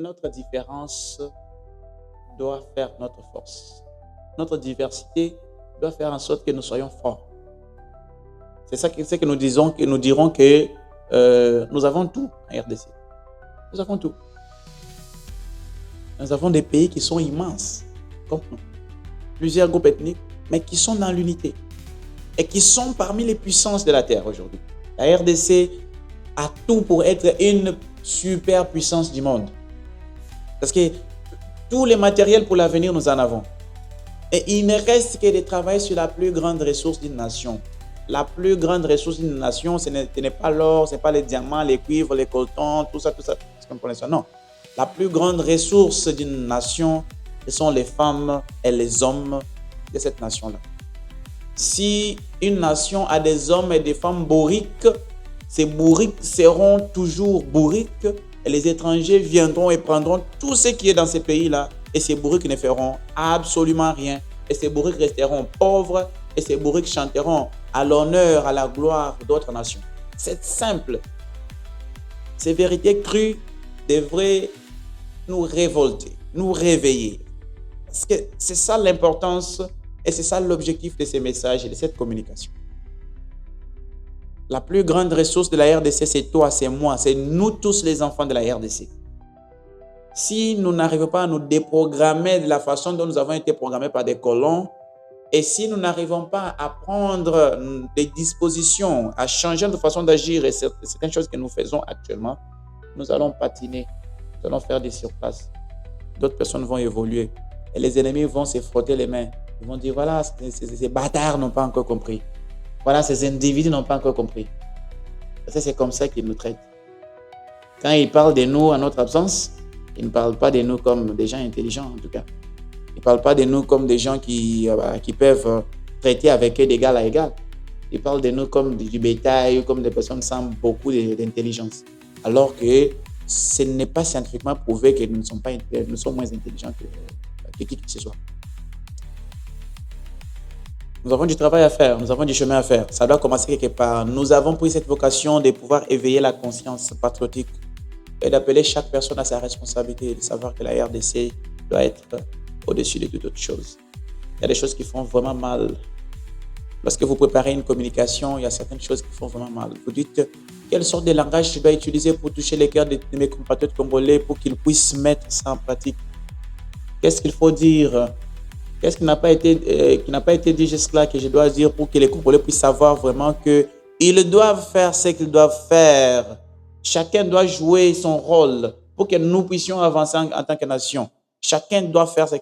Notre différence doit faire notre force. Notre diversité doit faire en sorte que nous soyons forts. C'est ça que nous disons, que nous dirons que nous avons tout en RDC. Nous avons tout. Nous avons des pays qui sont immenses, comme nous. Plusieurs groupes ethniques, mais qui sont dans l'unité. Et qui sont parmi les puissances de la Terre aujourd'hui. La RDC a tout pour être une super puissance du monde. Parce que tous les matériels pour l'avenir, nous en avons. Et il ne reste que de travailler sur la plus grande ressource d'une nation. La plus grande ressource d'une nation, ce n'est pas l'or, ce n'est pas les diamants, les cuivres, les coltons, tout ça. C'est comme pour ça. Non. La plus grande ressource d'une nation, ce sont les femmes et les hommes de cette nation-là. Si une nation a des hommes et des femmes bourriques, ces bourriques seront toujours bourriques et les étrangers viendront et prendront tout ce qui est dans ces pays-là et ces bourriques ne feront absolument rien. Et ces bourriques resteront pauvres et ces bourriques chanteront à l'honneur, à la gloire d'autres nations. C'est simple. Ces vérités crues devraient nous révolter, nous réveiller. Parce que c'est ça l'importance et c'est ça l'objectif de ces messages et de cette communication. La plus grande ressource de la RDC, c'est toi, c'est moi, c'est nous tous les enfants de la RDC. Si nous n'arrivons pas à nous déprogrammer de la façon dont nous avons été programmés par des colons, et si nous n'arrivons pas à prendre des dispositions, à changer notre façon d'agir et certaines choses que nous faisons actuellement, nous allons patiner, nous allons faire des surplaces. D'autres personnes vont évoluer et les ennemis vont se frotter les mains. Ils vont dire, voilà, ces bâtards n'ont pas encore compris. Voilà, ces individus n'ont pas encore compris. C'est comme ça qu'ils nous traitent. Quand ils parlent de nous en notre absence, ils ne parlent pas de nous comme des gens intelligents, en tout cas. Ils ne parlent pas de nous comme des gens qui peuvent traiter avec eux d'égal à égal. Ils parlent de nous comme du bétail, comme des personnes sans beaucoup d'intelligence. Alors que ce n'est pas scientifiquement prouvé que nous sommes moins intelligents que qui que ce soit. Nous avons du travail à faire, nous avons du chemin à faire. Ça doit commencer quelque part. Nous avons pris cette vocation de pouvoir éveiller la conscience patriotique et d'appeler chaque personne à sa responsabilité, de savoir que la RDC doit être au-dessus de toute autre chose. Il y a des choses qui font vraiment mal. Lorsque vous préparez une communication, il y a certaines choses qui font vraiment mal. Vous dites, quelle sorte de langage je dois utiliser pour toucher les cœurs de mes compatriotes congolais pour qu'ils puissent mettre ça en pratique? Qu'est-ce qu'il faut dire? Qu'est-ce qui n'a pas été dit jusque-là que je dois dire pour que les Congolais puissent savoir vraiment qu'ils doivent faire ce qu'ils doivent faire. Chacun doit jouer son rôle pour que nous puissions avancer en tant que nation. Chacun doit faire ce qu'il